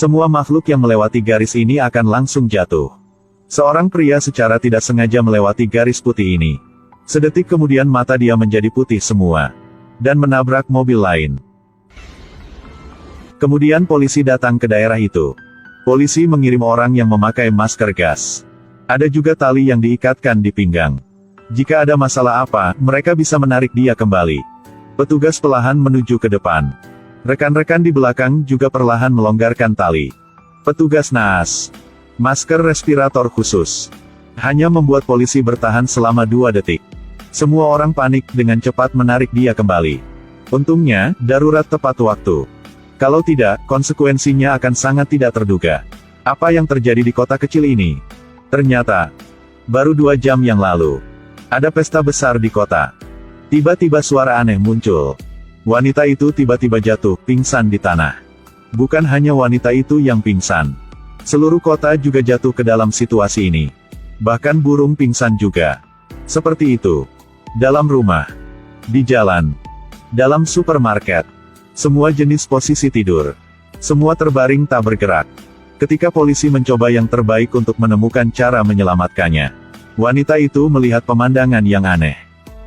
Semua makhluk yang melewati garis ini akan langsung jatuh. Seorang pria secara tidak sengaja melewati garis putih ini. Sedetik kemudian mata dia menjadi putih semua. Dan menabrak mobil lain. Kemudian polisi datang ke daerah itu. Polisi mengirim orang yang memakai masker gas. Ada juga tali yang diikatkan di pinggang. Jika ada masalah apa, mereka bisa menarik dia kembali. Petugas perlahan menuju ke depan. Rekan-rekan di belakang juga perlahan melonggarkan tali. Petugas naas. Masker respirator khusus. Hanya membuat polisi bertahan selama 2 detik. Semua orang panik dengan cepat menarik dia kembali. Untungnya, darurat tepat waktu. Kalau tidak, konsekuensinya akan sangat tidak terduga. Apa yang terjadi di kota kecil ini? Ternyata, baru 2 jam yang lalu, ada pesta besar di kota. Tiba-tiba suara aneh muncul. Wanita itu tiba-tiba jatuh, pingsan di tanah. Bukan hanya wanita itu yang pingsan. Seluruh kota juga jatuh ke dalam situasi ini. Bahkan burung pingsan juga. Seperti itu. Dalam rumah. Di jalan. Dalam supermarket. Semua jenis posisi tidur. Semua terbaring tak bergerak. Ketika polisi mencoba yang terbaik untuk menemukan cara menyelamatkannya. Wanita itu melihat pemandangan yang aneh.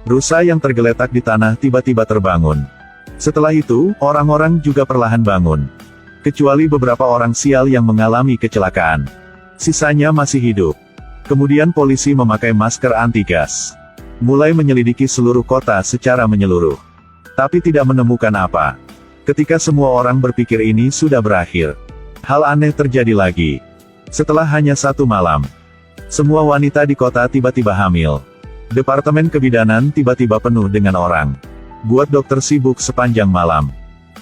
Rusa yang tergeletak di tanah tiba-tiba terbangun. Setelah itu, orang-orang juga perlahan bangun. Kecuali beberapa orang sial yang mengalami kecelakaan. Sisanya masih hidup. Kemudian polisi memakai masker anti-gas. Mulai menyelidiki seluruh kota secara menyeluruh. Tapi tidak menemukan apa. Ketika semua orang berpikir ini sudah berakhir. Hal aneh terjadi lagi. Setelah hanya 1 malam. Semua wanita di kota tiba-tiba hamil. Departemen kebidanan tiba-tiba penuh dengan orang. Buat dokter sibuk sepanjang malam.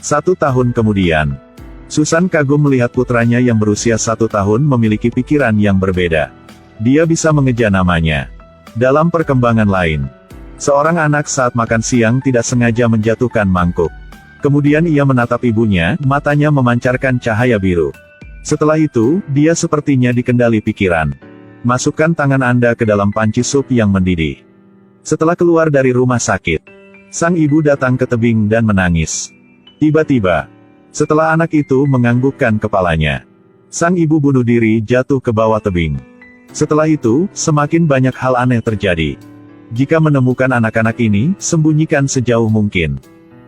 1 tahun kemudian. Susan kagum melihat putranya yang berusia 1 tahun memiliki pikiran yang berbeda. Dia bisa mengeja namanya. Dalam perkembangan lain. Seorang anak saat makan siang tidak sengaja menjatuhkan mangkuk. Kemudian ia menatap ibunya, matanya memancarkan cahaya biru. Setelah itu, dia sepertinya dikendali pikiran. Masukkan tangan Anda ke dalam panci sup yang mendidih. Setelah keluar dari rumah sakit. Sang ibu datang ke tebing dan menangis. Tiba-tiba, setelah anak itu menganggukkan kepalanya, sang ibu bunuh diri jatuh ke bawah tebing. Setelah itu, semakin banyak hal aneh terjadi. Jika menemukan anak-anak ini, sembunyikan sejauh mungkin.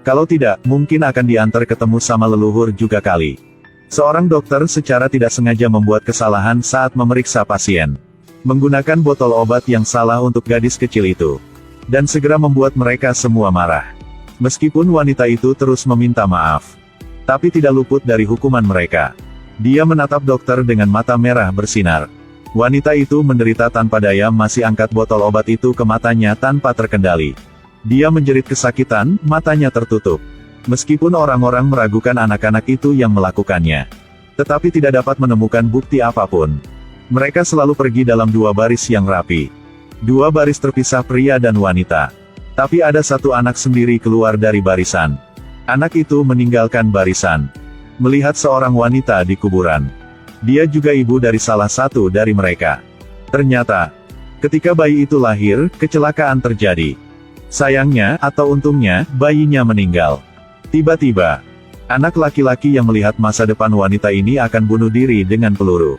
Kalau tidak, mungkin akan diantar ketemu sama leluhur juga kali. Seorang dokter secara tidak sengaja membuat kesalahan saat memeriksa pasien. Menggunakan botol obat yang salah untuk gadis kecil itu. Dan segera membuat mereka semua marah. Meskipun wanita itu terus meminta maaf. Tapi tidak luput dari hukuman mereka. Dia menatap dokter dengan mata merah bersinar. Wanita itu menderita tanpa daya masih angkat botol obat itu ke matanya tanpa terkendali. Dia menjerit kesakitan, matanya tertutup. Meskipun orang-orang meragukan anak-anak itu yang melakukannya. Tetapi tidak dapat menemukan bukti apapun. Mereka selalu pergi dalam 2 baris yang rapi. 2 baris terpisah pria dan wanita. Tapi ada 1 anak sendiri keluar dari barisan. Anak itu meninggalkan barisan. Melihat seorang wanita di kuburan. Dia juga ibu dari salah satu dari mereka. Ternyata, ketika bayi itu lahir, kecelakaan terjadi. Sayangnya, atau untungnya, bayinya meninggal. Tiba-tiba, anak laki-laki yang melihat masa depan wanita ini akan bunuh diri dengan peluru.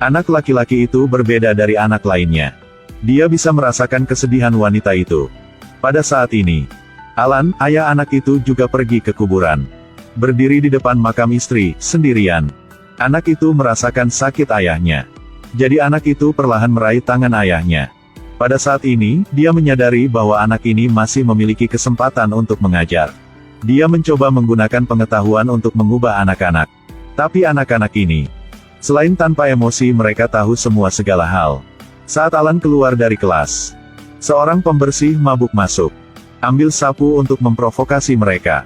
Anak laki-laki itu berbeda dari anak lainnya. Dia bisa merasakan kesedihan wanita itu. Pada saat ini, Alan, ayah anak itu juga pergi ke kuburan. Berdiri di depan makam istri, sendirian. Anak itu merasakan sakit ayahnya. Jadi anak itu perlahan meraih tangan ayahnya. Pada saat ini, dia menyadari bahwa anak ini masih memiliki kesempatan untuk mengajar. Dia mencoba menggunakan pengetahuan untuk mengubah anak-anak. Tapi anak-anak ini, selain tanpa emosi mereka tahu semua segala hal. Saat Alan keluar dari kelas, seorang pembersih mabuk masuk. Ambil sapu untuk memprovokasi mereka.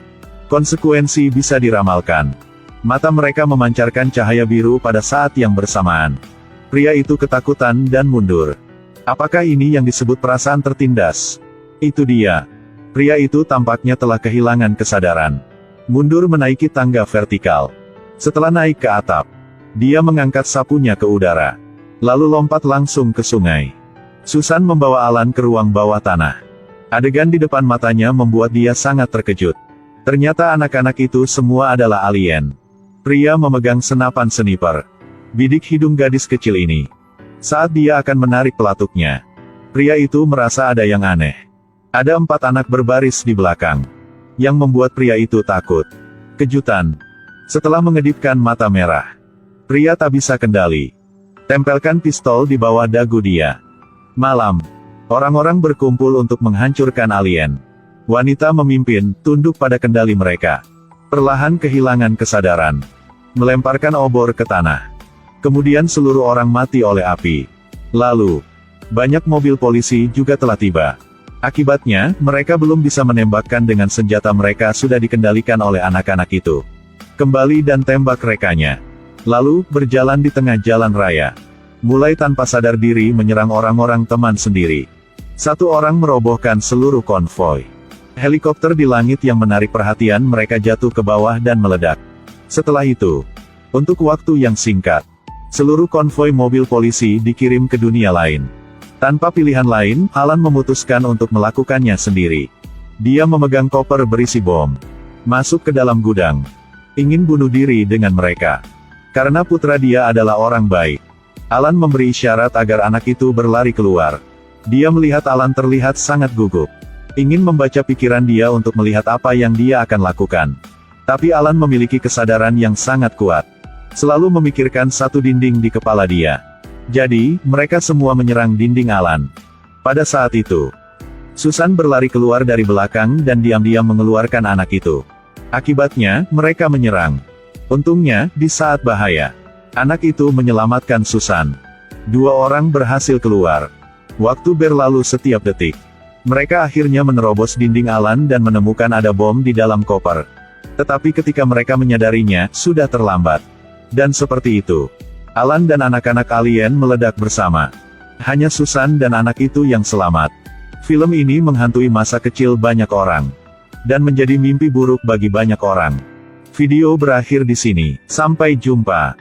Konsekuensi bisa diramalkan. Mata mereka memancarkan cahaya biru pada saat yang bersamaan. Pria itu ketakutan dan mundur. Apakah ini yang disebut perasaan tertindas? Itu dia. Pria itu tampaknya telah kehilangan kesadaran. Mundur menaiki tangga vertikal. Setelah naik ke atap, dia mengangkat sapunya ke udara. Lalu lompat langsung ke sungai. Susan membawa Alan ke ruang bawah tanah. Adegan di depan matanya membuat dia sangat terkejut. Ternyata anak-anak itu semua adalah alien. Pria memegang senapan sniper. Bidik hidung gadis kecil ini. Saat dia akan menarik pelatuknya, pria itu merasa ada yang aneh. Ada 4 anak berbaris di belakang, yang membuat pria itu takut. Kejutan. Setelah mengedipkan mata merah, pria tak bisa kendali. Tempelkan pistol di bawah dagu dia. Malam. Orang-orang berkumpul untuk menghancurkan alien. Wanita memimpin, tunduk pada kendali mereka. Perlahan kehilangan kesadaran. Melemparkan obor ke tanah. Kemudian seluruh orang mati oleh api. Lalu, banyak mobil polisi juga telah tiba. Akibatnya, mereka belum bisa menembakkan dengan senjata mereka sudah dikendalikan oleh anak-anak itu. Kembali dan tembak rekanya. Lalu, berjalan di tengah jalan raya. Mulai tanpa sadar diri menyerang orang-orang teman sendiri. 1 orang merobohkan seluruh konvoi. Helikopter di langit yang menarik perhatian mereka jatuh ke bawah dan meledak. Setelah itu, untuk waktu yang singkat, seluruh konvoi mobil polisi dikirim ke dunia lain. Tanpa pilihan lain, Alan memutuskan untuk melakukannya sendiri. Dia memegang koper berisi bom. Masuk ke dalam gudang. Ingin bunuh diri dengan mereka. Karena putra dia adalah orang baik. Alan memberi isyarat agar anak itu berlari keluar. Dia melihat Alan terlihat sangat gugup. Ingin membaca pikiran dia untuk melihat apa yang dia akan lakukan. Tapi Alan memiliki kesadaran yang sangat kuat. Selalu memikirkan satu dinding di kepala dia. Jadi, mereka semua menyerang dinding Alan. Pada saat itu, Susan berlari keluar dari belakang dan diam-diam mengeluarkan anak itu. Akibatnya, mereka menyerang. Untungnya, di saat bahaya, anak itu menyelamatkan Susan. 2 orang berhasil keluar. Waktu berlalu setiap detik. Mereka akhirnya menerobos dinding Alan dan menemukan ada bom di dalam koper. Tetapi ketika mereka menyadarinya, sudah terlambat. Dan seperti itu, Alan dan anak-anak alien meledak bersama. Hanya Susan dan anak itu yang selamat. Film ini menghantui masa kecil banyak orang. Dan menjadi mimpi buruk bagi banyak orang. Video berakhir di sini. Sampai jumpa.